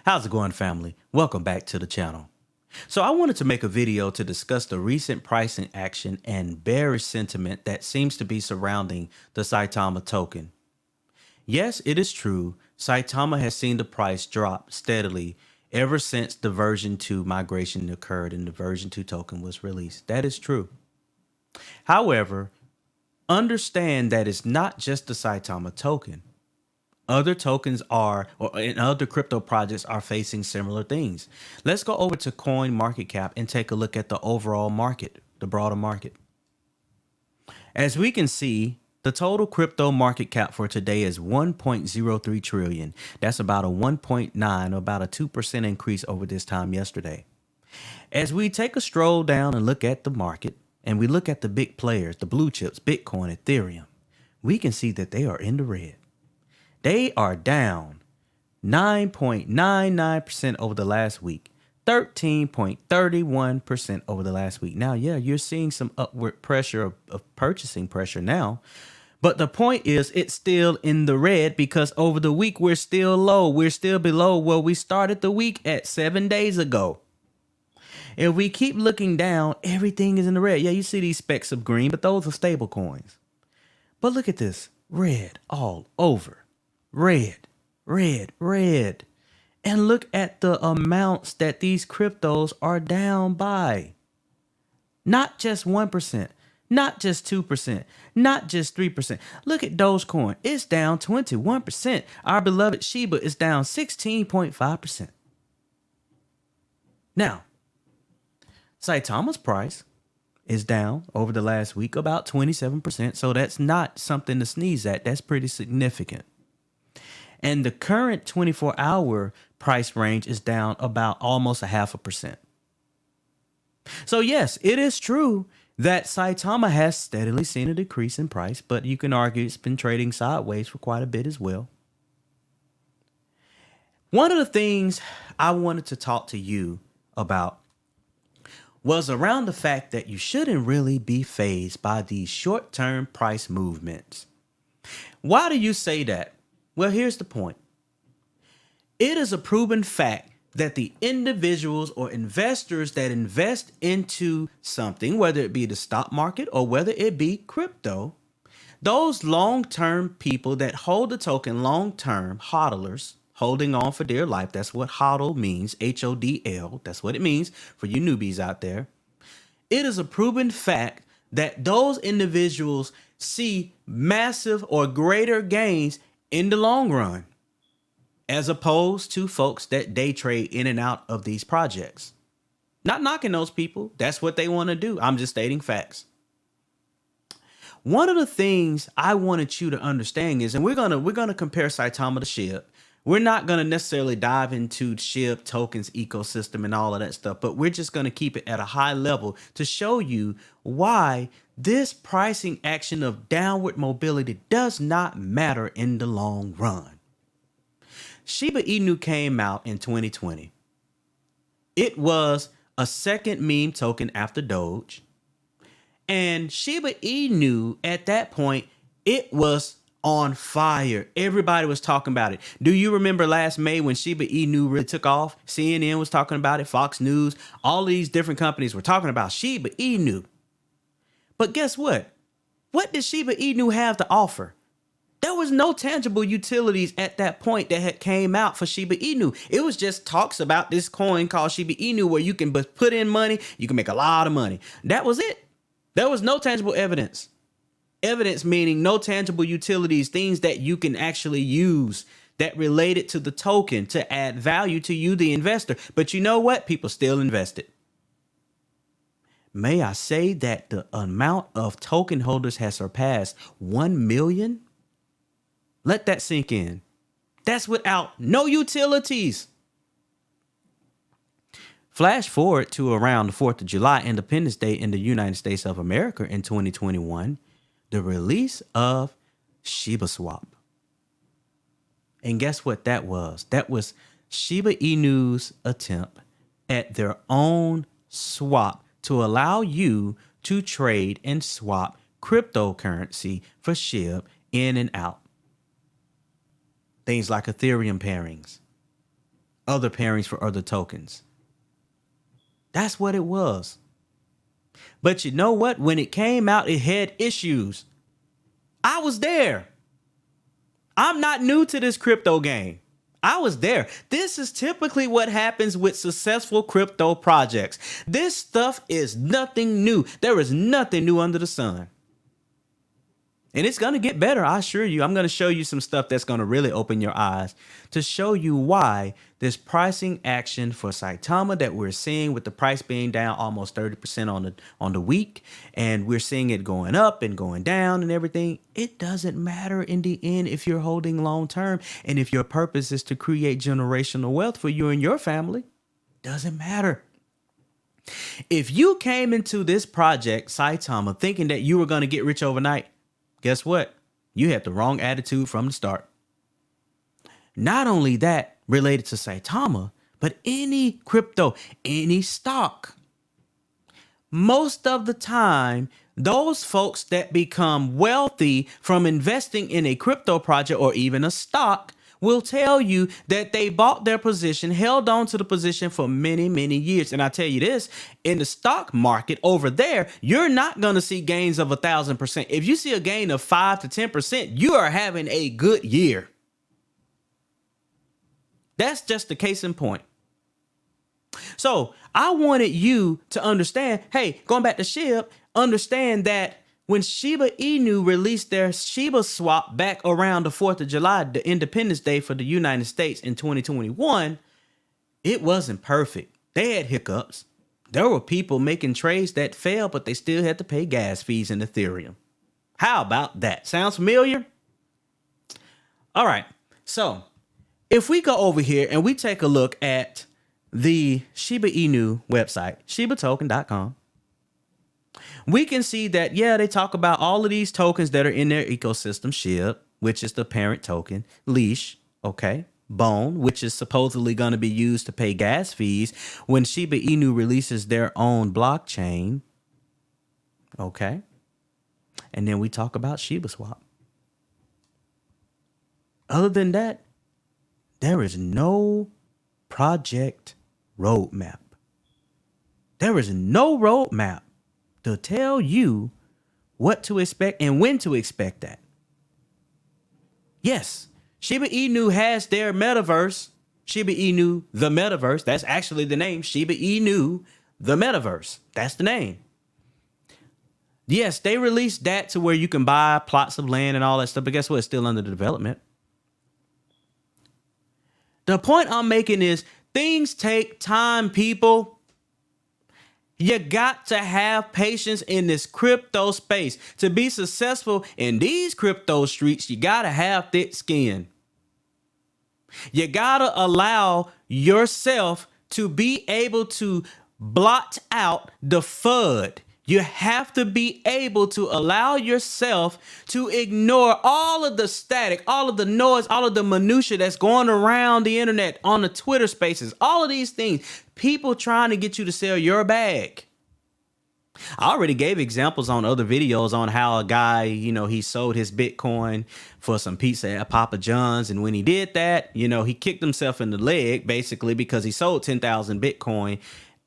How's it going, family? Welcome back to the channel. So I wanted to make a video to discuss the recent pricing action and bearish sentiment that seems to be surrounding the Saitama token. Yes, it is true, Saitama has seen the price drop steadily ever since the version 2 migration occurred and the version 2 token was released. That is true. However, understand that it's not just the Saitama token. Other tokens and other crypto projects are facing similar things. Let's go over to Coin Market Cap and take a look at the overall market, the broader market. As we can see, the total crypto market cap for today is 1.03 trillion. That's about a 1.9 or about a 2% increase over this time yesterday. As we take a stroll down and look at the market and we look at the big players, the blue chips, Bitcoin, Ethereum, we can see that they are in the red. They are down 9.99% over the last week, 13.31% over the last week. Now, yeah, you're seeing some upward pressure of purchasing pressure now. But the point is it's still in the red because over the week, we're still low. We're still below where we started the week at 7 days ago. If we keep looking down, everything is in the red. Yeah, you see these specks of green, but those are stable coins. But look at this, red all over. Red, red, red. And look at the amounts that these cryptos are down by. Not just 1%, not just 2%, not just 3%. Look at Dogecoin. It's down 21%. Our beloved Shiba is down 16.5%. Now, Saitama's price is down over the last week about 27%. So that's not something to sneeze at. That's pretty significant. And the current 24-hour price range is down about almost 0.5%. So yes, it is true that Saitama has steadily seen a decrease in price, but you can argue it's been trading sideways for quite a bit as well. One of the things I wanted to talk to you about was around the fact that you shouldn't really be fazed by these short-term price movements. Why do you say that? Well, here's the point. It is a proven fact that the individuals or investors that invest into something, whether it be the stock market or whether it be crypto, those long-term people that hold the token long-term, hodlers, holding on for dear life, that's what hodl means, H-O-D-L, that's what it means for you newbies out there. It is a proven fact that those individuals see massive or greater gains in the long run, as opposed to folks that day trade in and out of these projects. Not knocking those people. That's what they want to do. I'm just stating facts. One of the things I wanted you to understand is, and we're gonna compare Saitama to SHIB. We're not gonna necessarily dive into SHIB tokens ecosystem and all of that stuff, but we're just gonna keep it at a high level to show you why this pricing action of downward mobility does not matter in the long run. Shiba Inu came out in 2020. It was a second meme token after Doge. And Shiba Inu at that point, it was on fire. Everybody was talking about it. Do you remember last May when Shiba Inu really took off? CNN was talking about it, Fox News, all these different companies were talking about Shiba Inu. But guess what? What did Shiba Inu have to offer? There was no tangible utilities at that point that had came out for Shiba Inu. It was just talks about this coin called Shiba Inu where you can put in money, you can make a lot of money. That was it. There was no tangible evidence. Evidence meaning no tangible utilities, things that you can actually use that related to the token to add value to you, the investor. But you know what? People still invested. May I say that the amount of token holders has surpassed 1 million? Let that sink in. That's without no utilities. Flash forward to around the 4th of July, Independence Day in the United States of America in 2021, the release of Shiba Swap. And guess what that was? That was Shiba Inu's attempt at their own swap to allow you to trade and swap cryptocurrency for SHIB in and out. Things like Ethereum pairings, other pairings for other tokens. That's what it was. But you know what? When it came out, it had issues. I was there. I'm not new to this crypto game. I was there. This is typically what happens with successful crypto projects. This stuff is nothing new. There is nothing new under the sun. And it's going to get better, I assure you. I'm going to show you some stuff that's going to really open your eyes to show you why this pricing action for Saitama that we're seeing, with the price being down almost 30% on the week, and we're seeing it going up and going down and everything, it doesn't matter in the end if you're holding long term and if your purpose is to create generational wealth for you and your family. Doesn't matter. If you came into this project, Saitama, thinking that you were going to get rich overnight, guess what? You had the wrong attitude from the start. Not only that, related to Saitama, but any crypto, any stock. Most of the time, those folks that become wealthy from investing in a crypto project or even a stock will tell you that they bought their position, held on to the position for many, many years. And I tell you this, in the stock market over there, you're not going to see gains of 1,000%. If you see a gain of 5 to 10%, you are having a good year. That's just the case in point. So I wanted you to understand, hey, going back to SHIB, understand that when Shiba Inu released their Shiba swap back around the 4th of July, the Independence Day for the United States in 2021, it wasn't perfect. They had hiccups. There were people making trades that failed, but they still had to pay gas fees in Ethereum. How about that? Sounds familiar? All right. So if we go over here and we take a look at the Shiba Inu website, shibatoken.com, we can see that, yeah, they talk about all of these tokens that are in their ecosystem. SHIB, which is the parent token. Leash, okay. Bone, which is supposedly going to be used to pay gas fees when Shiba Inu releases their own blockchain. Okay. And then we talk about Shiba Swap. Other than that, there is no project roadmap. There is no roadmap to tell you what to expect and when to expect that. Yes, Shiba Inu has their metaverse, Shiba Inu, the metaverse. That's actually the name, Shiba Inu, the metaverse. That's the name. Yes, they released that to where you can buy plots of land and all that stuff, but guess what? It's still under development. The point I'm making is things take time, people. You got to have patience in this crypto space. To be successful in these crypto streets, you got to have thick skin. You got to allow yourself to be able to blot out the FUD. You have to be able to allow yourself to ignore all of the static, all of the noise, all of the minutia that's going around the internet, on the Twitter spaces, all of these things. People trying to get you to sell your bag. I already gave examples on other videos on how a guy, he sold his Bitcoin for some pizza at Papa John's. And when he did that, he kicked himself in the leg, basically, because he sold 10,000 Bitcoin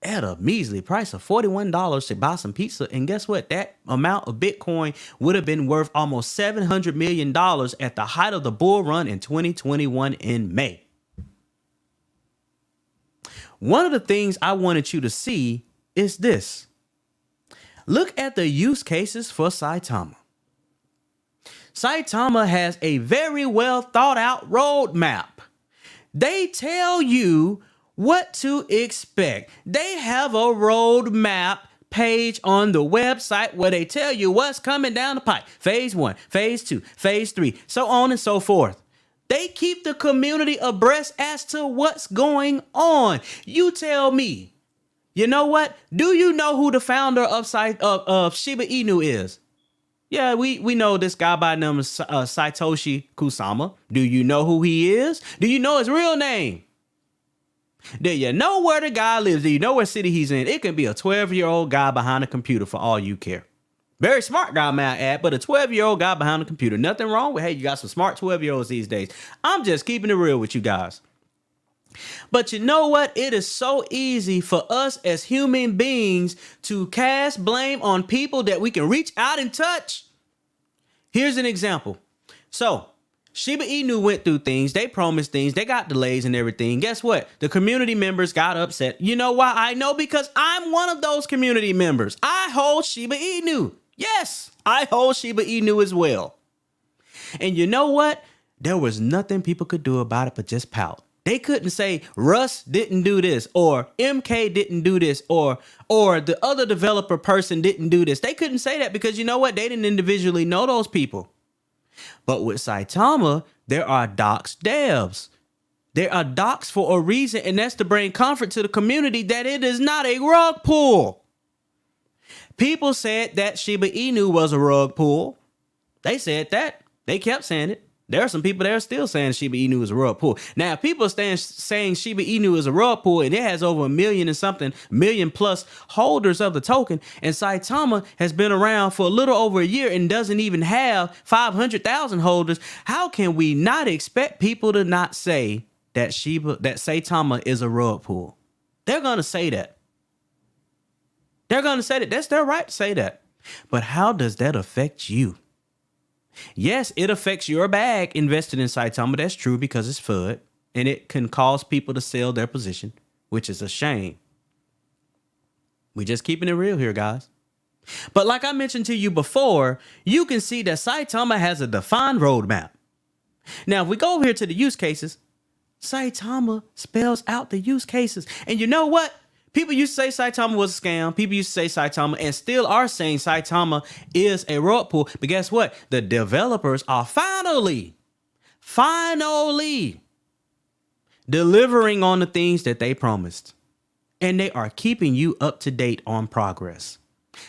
at a measly price of $41 to buy some pizza. And guess what? That amount of Bitcoin would have been worth almost $700 million at the height of the bull run in 2021 in May. One of the things I wanted you to see is this. Look at the use cases for Saitama. Saitama has a very well thought out roadmap. They tell you what to expect. They have a roadmap page on the website where they tell you what's coming down the pipe. Phase 1, phase 2, phase 3, so on and so forth. They keep the community abreast as to what's going on. You tell me, you know what? Do you know who the founder of Shiba Inu is? Yeah, we know this guy by the name of Satoshi Kusama. Do you know who he is? Do you know his real name? Do you know where the guy lives? Do you know what city he's in? It can be a 12-year-old guy behind a computer for all you care. Very smart guy, may I add, but a 12-year-old guy behind a computer. Nothing wrong with, hey, you got some smart 12-year-olds these days. I'm just keeping it real with you guys. But you know what? It is so easy for us as human beings to cast blame on people that we can reach out and touch. Here's an example. So, Shiba Inu went through things. They promised things. They got delays and everything. Guess what? The community members got upset. You know why? I know, because I'm one of those community members. I hold Shiba Inu. Yes, I hold Shiba Inu as well. And you know what? There was nothing people could do about it but just pout. They couldn't say Russ didn't do this, or MK didn't do this, or the other developer person didn't do this. They couldn't say that because you know what? They didn't individually know those people. But with Saitama, there are docs devs. There are docs for a reason, and that's to bring comfort to the community that it is not a rug pull. People said that Shiba Inu was a rug pull. They said that. They kept saying it. There are some people that are still saying Shiba Inu is a rug pull. Now, if people are saying Shiba Inu is a rug pull and it has over 1 million and something, million plus holders of the token, and Saitama has been around for a little over a year and doesn't even have 500,000 holders, how can we not expect people to not say that Saitama is a rug pull? They're going to say that. They're going to say that. That's their right to say that. But how does that affect you? Yes, it affects your bag invested in Saitama. That's true, because it's FUD and it can cause people to sell their position, which is a shame. We just keeping it real here, guys. But like I mentioned to you before, you can see that Saitama has a defined roadmap. Now, if we go over here to the use cases, Saitama spells out the use cases. And you know what? People used to say Saitama was a scam. People used to say Saitama, and still are saying Saitama is a rug pull. But guess what? The developers are finally delivering on the things that they promised. And they are keeping you up to date on progress.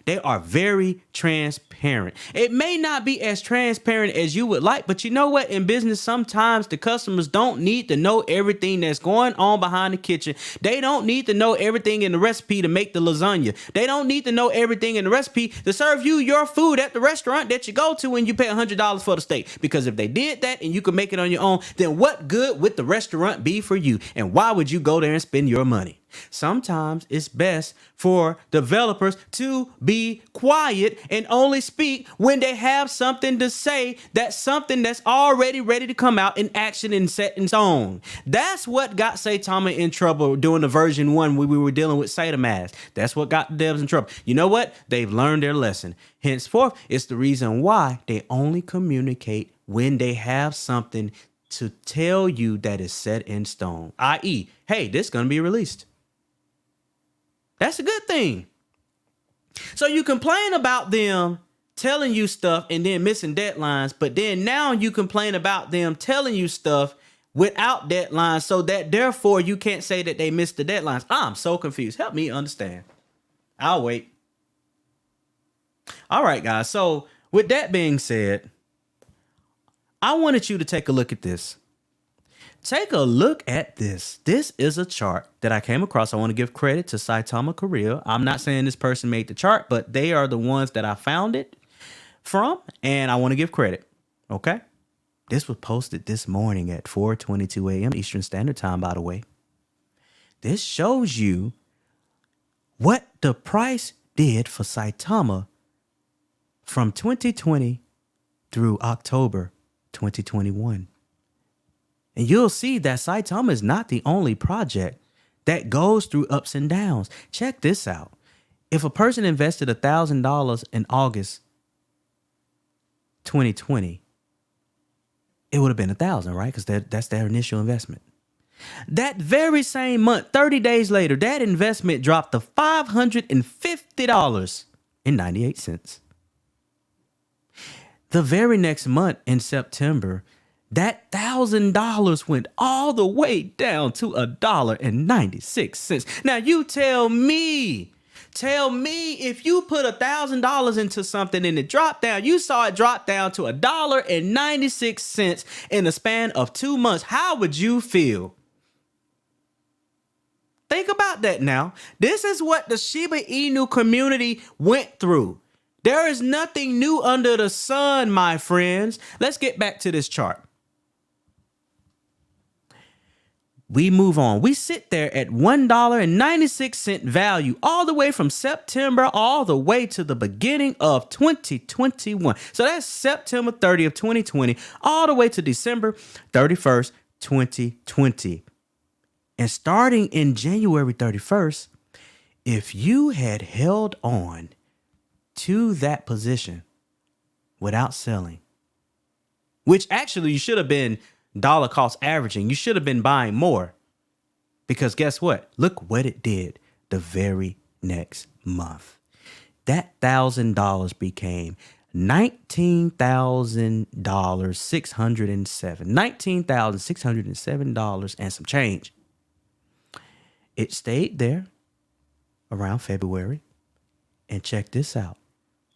They are very transparent. It may not be as transparent as you would like, but you know what? In business, sometimes the customers don't need to know everything that's going on behind the kitchen. They don't need to know everything in the recipe to make the lasagna. They don't need to know everything in the recipe to serve you your food at the restaurant that you go to when you pay $100 for the steak. Because if they did that and you could make it on your own, then what good would the restaurant be for you? And why would you go there and spend your money? Sometimes it's best for developers to be quiet and only speak when they have something to say, that's something that's already ready to come out in action and set in stone. That's what got Saitama in trouble during the version 1 when we were dealing with Saitama. That's what got the devs in trouble. You know what? They've learned their lesson. Henceforth, it's the reason why they only communicate when they have something to tell you that is set in stone, i.e., hey, this is going to be released. That's a good thing. So you complain about them telling you stuff and then missing deadlines, but then now you complain about them telling you stuff without deadlines, so that therefore you can't say that they missed the deadlines. I'm so confused. Help me understand. I'll wait. All right, guys. So with that being said, I wanted you to take a look at this. Take a look at this. This is a chart that I came across. I want to give credit to Saitama Korea. I'm not saying this person made the chart, but they are the ones that I found it from, and I want to give credit. Okay? This was posted this morning at 4:22 a.m. Eastern Standard Time, by the way. This shows you what the price did for Saitama from 2020 through October 2021. And you'll see that Saitama is not the only project that goes through ups and downs. Check this out. If a person invested $1,000 in August 2020, it would have been 1,000, right? Because that's their initial investment. That very same month, 30 days later, that investment dropped to $550.98. The very next month in September, that $1,000 went all the way down to $1.96. Now you tell me if you put $1,000 into something and it dropped down, you saw it drop down to $1.96 in the span of 2 months, how would you feel? Think about that now. This is what the Shiba Inu community went through. There is nothing new under the sun, my friends. Let's get back to this chart. We move on. We sit there at $1.96 value all the way from September all the way to the beginning of 2021. So that's September 30th, 2020, all the way to December 31st, 2020. And starting in January 31st, if you had held on to that position without selling, which actually you should have been dollar cost averaging, you should have been buying more, because guess what? Look what it did the very next month. That $1,000 became $19,607 and some change. It stayed there around February, and check this out.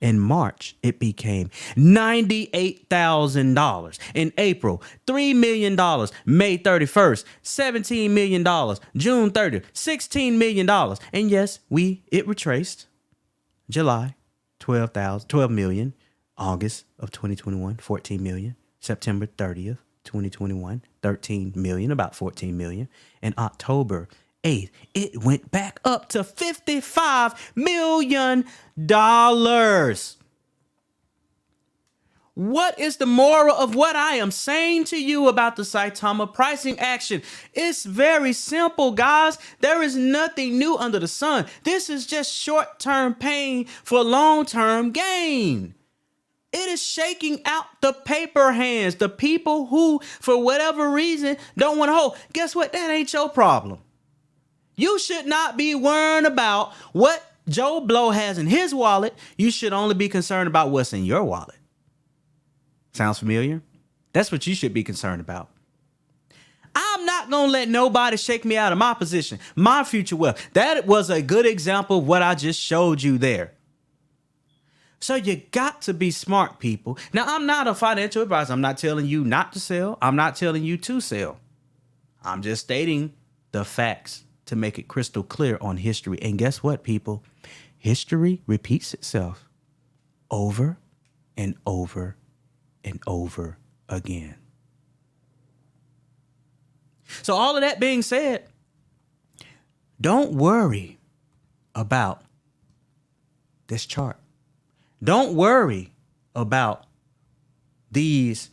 In March, it became $98,000. In April, $3 million. May 31st, $17 million. June 30th, $16 million. And yes, it retraced. July, $12 million. August of 2021, $14 million. September 30th, 2021, $13 million, about $14 million. And October 8th, it went back up to $55 million. What is the moral of what I am saying to you about the Saitama pricing action? It's very simple, guys. There is nothing new under the sun. This is just short-term pain for long-term gain. It is shaking out the paper hands, the people who, for whatever reason, don't want to hold. Guess what? That ain't your problem. You should not be worrying about what Joe Blow has in his wallet. You should only be concerned about what's in your wallet. Sounds familiar? That's what you should be concerned about. I'm not going to let nobody shake me out of my position, my future wealth. That was a good example of what I just showed you there. So you got to be smart, people. Now, I'm not a financial advisor. I'm not telling you not to sell. I'm not telling you to sell. I'm just stating the facts to make it crystal clear on history. And guess what, people? History repeats itself over and over and over again. So all of that being said, don't worry about this chart. Don't worry about these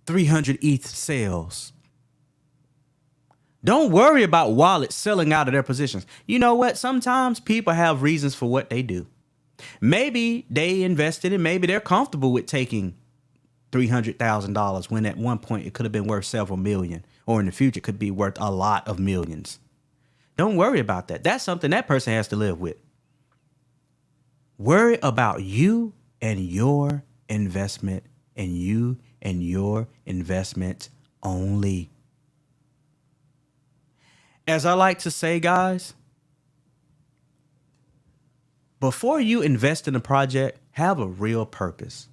300 ETH sales. Don't worry about wallets selling out of their positions. You know what? Sometimes people have reasons for what they do. Maybe they invested and maybe they're comfortable with taking $300,000 when at one point it could have been worth several million, or in the future it could be worth a lot of millions. Don't worry about that. That's something that person has to live with. Worry about you and your investment, and you and your investment only. As I like to say, guys, before you invest in a project, have a real purpose.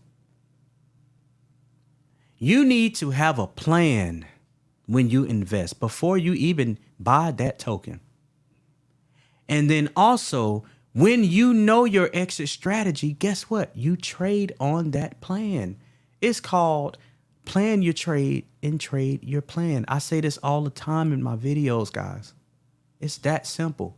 You need to have a plan when you invest before you even buy that token. And then also, when you know your exit strategy, guess what? You trade on that plan. It's called plan your trade and trade your plan. I say this all the time in my videos, guys. It's that simple.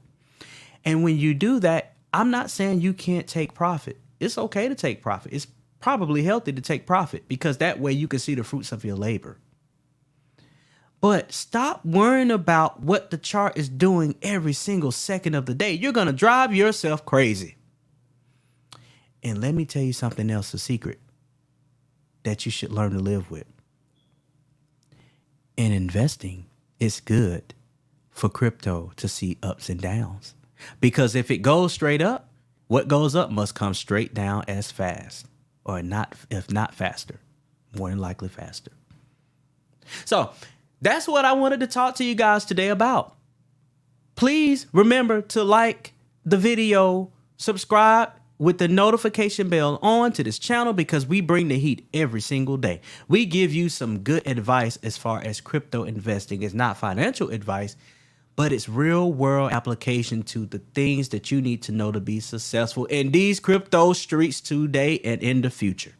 And when you do that, I'm not saying you can't take profit. It's okay to take profit. It's probably healthy to take profit because that way you can see the fruits of your labor. But stop worrying about what the chart is doing every single second of the day. You're going to drive yourself crazy. And let me tell you something else, a secret that you should learn to live with. In investing, it's good for crypto to see ups and downs. Because if it goes straight up, what goes up must come straight down as fast. Or not, if not faster. More than likely faster. So that's what I wanted to talk to you guys today about. Please remember to like the video, subscribe with the notification bell on to this channel because we bring the heat every single day. We give you some good advice as far as crypto investing. It's not financial advice, but it's real world application to the things that you need to know to be successful in these crypto streets today and in the future.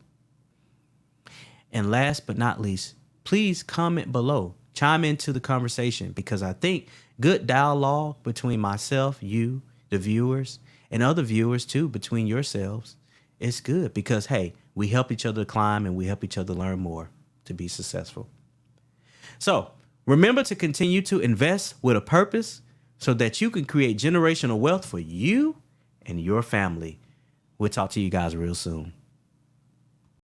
And last but not least, please comment below. Chime into the conversation, because I think good dialogue between myself, you, the viewers, and other viewers too, between yourselves, is good, because, hey, we help each other climb and we help each other learn more to be successful. So remember to continue to invest with a purpose so that you can create generational wealth for you and your family. We'll talk to you guys real soon.